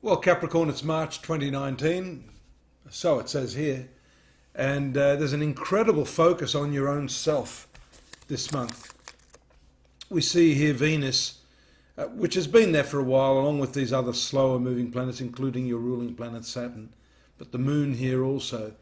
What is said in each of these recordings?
Well, Capricorn, it's March 2019, so it says here, and there's an incredible focus on your own self this month. We see here Venus, which has been there for a while, along with these other slower moving planets, including your ruling planet Saturn, but the moon here also.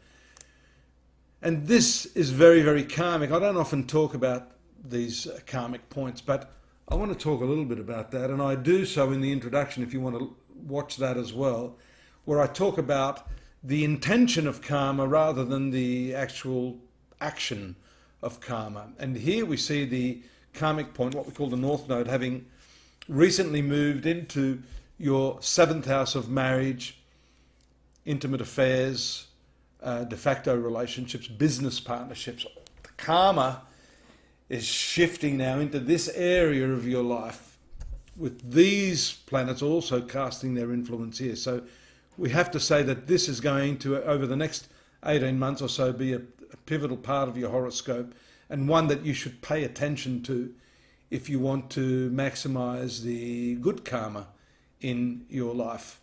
And this is very, very karmic. I don't often talk about these karmic points, but I want to talk a little bit about that, and I do so in the introduction if you want to watch that as well, where I talk about the intention of karma rather than the actual action of karma. And here we see the karmic point, what we call the North Node, having recently moved into your 7th house of marriage, intimate affairs, de facto relationships, business partnerships. The karma is shifting now into this area of your life, with these planets also casting their influence here. So we have to say that this is going to, over the next 18 months or so, be a pivotal part of your horoscope, and one that you should pay attention to if you want to maximize the good karma in your life.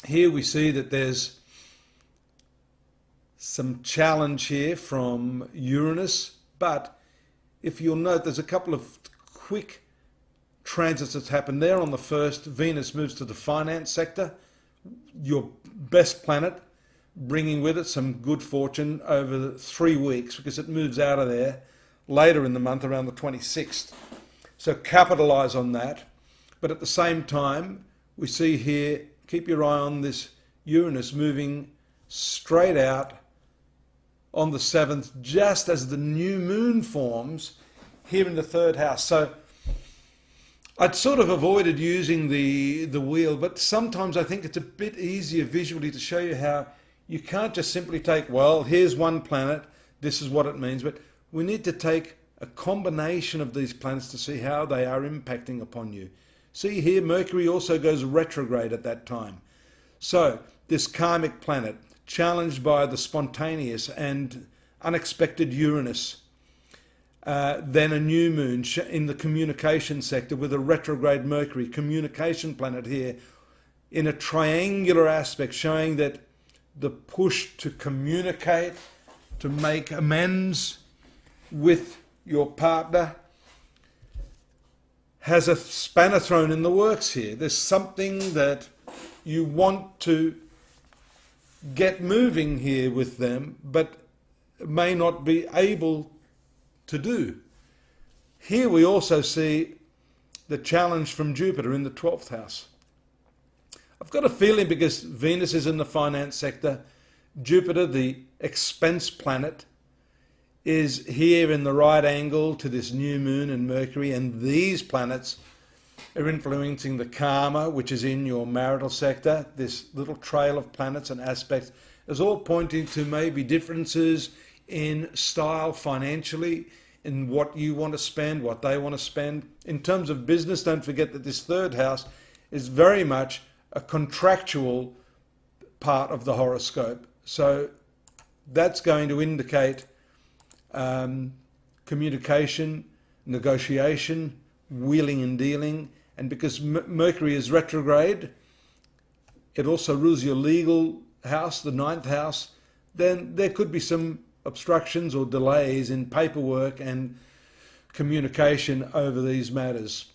Here we see that there's some challenge here from Uranus, but if you'll note, there's a couple of quick transits that's happened there. On the 1st, Venus moves to the finance sector, your best planet, bringing with it some good fortune over 3 weeks, because it moves out of there later in the month, around the 26th. So capitalize on that. But at the same time, we see here, keep your eye on this Uranus moving straight out on the 7th, just as the new moon forms here in the 3rd house. So I'd sort of avoided using the wheel, but sometimes I think it's a bit easier visually to show you how you can't just simply take, well, here's one planet, this is what it means, but we need to take a combination of these planets to see how they are impacting upon you. See here, Mercury also goes retrograde at that time. So this karmic planet, challenged by the spontaneous and unexpected Uranus, then a new moon in the communication sector with a retrograde Mercury, communication planet here, in a triangular aspect, showing that the push to communicate, to make amends with your partner, has a spanner thrown in the works here. There's something that you want to get moving here with them, but may not be able to do. Here we also see the challenge from Jupiter in the 12th house. I've got a feeling, because Venus is in the finance sector, Jupiter, the expense planet, is here in the right angle to this new moon and Mercury, and these planets are influencing the karma, which is in your marital sector. This little trail of planets and aspects is all pointing to maybe differences in style financially, in what you want to spend, what they want to spend. In terms of business, don't forget that this 3rd house is very much a contractual part of the horoscope. So that's going to indicate communication, negotiation, wheeling and dealing. And because Mercury is retrograde, it also rules your legal house, the 9th house, then there could be some obstructions or delays in paperwork and communication over these matters.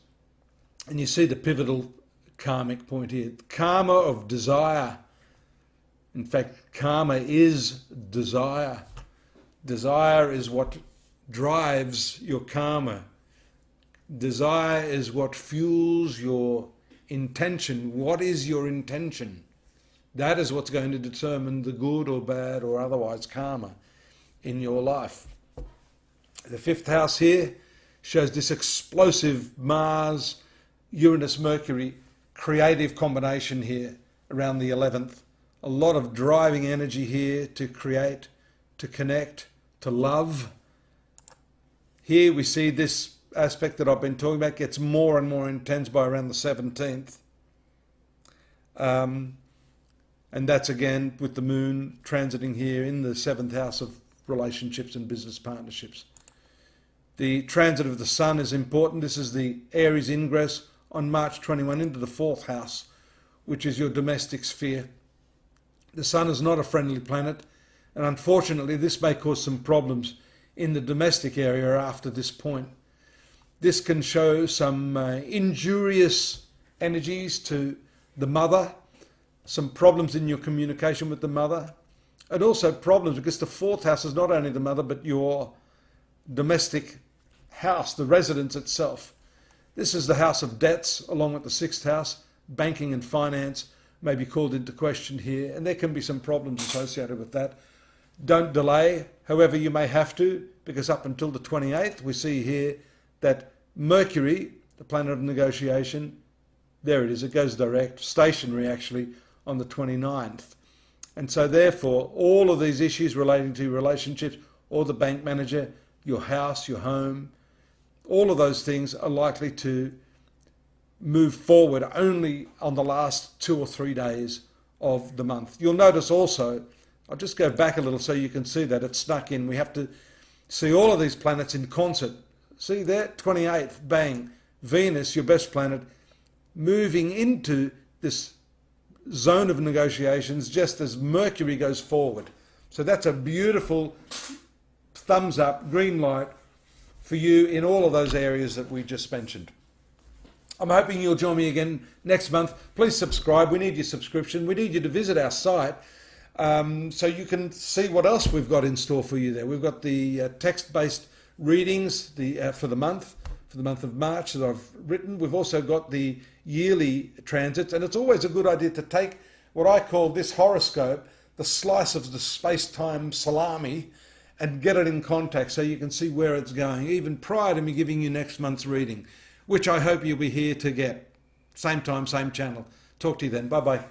And you see the pivotal karmic point here. Karma of desire. In fact, karma is desire. Desire is what drives your karma. Desire is what fuels your intention. What is your intention? That is what's going to determine the good or bad or otherwise karma in your life. The 5th house here shows this explosive Mars, Uranus, Mercury, creative combination here around the 11th. A lot of driving energy here to create, to connect, to love. Here we see this aspect that I've been talking about gets more and more intense by around the 17th. And that's again with the moon transiting here in the 7th house of relationships and business partnerships. The transit of the sun is important. This is the Aries ingress on March 21 into the 4th house, which is your domestic sphere. The sun is not a friendly planet, and unfortunately this may cause some problems in the domestic area after this point. This can show some injurious energies to the mother, some problems in your communication with the mother, and also problems because the fourth house is not only the mother but your domestic house, the residence itself. This is the house of debts along with the sixth house. Banking and finance may be called into question here, and there can be some problems associated with that. Don't delay, however you may have to, because up until the 28th we see here that Mercury, the planet of negotiation, there it is, it goes direct, stationary actually, on the 29th. And so therefore all of these issues relating to relationships or the bank manager, your house, your home, all of those things are likely to move forward only on the last 2 or 3 days of the month. You'll notice also, I'll just go back a little so you can see that it's snuck in. We have to see all of these planets in concert. See there, 28th, bang, Venus, your best planet, moving into this zone of negotiations just as Mercury goes forward. So that's a beautiful thumbs up, green light for you in all of those areas that we just mentioned. I'm hoping you'll join me again next month. Please subscribe. We need your subscription. We need you to visit our site so you can see what else we've got in store for you there. We've got the text-based readings for the month of March that I've written. We've also got the yearly transits, and it's always a good idea to take what I call this horoscope, the slice of the space-time salami, and get it in context so you can see where it's going, even prior to me giving you next month's reading, which I hope you'll be here to get. Same time, same channel. Talk to you then. Bye-bye.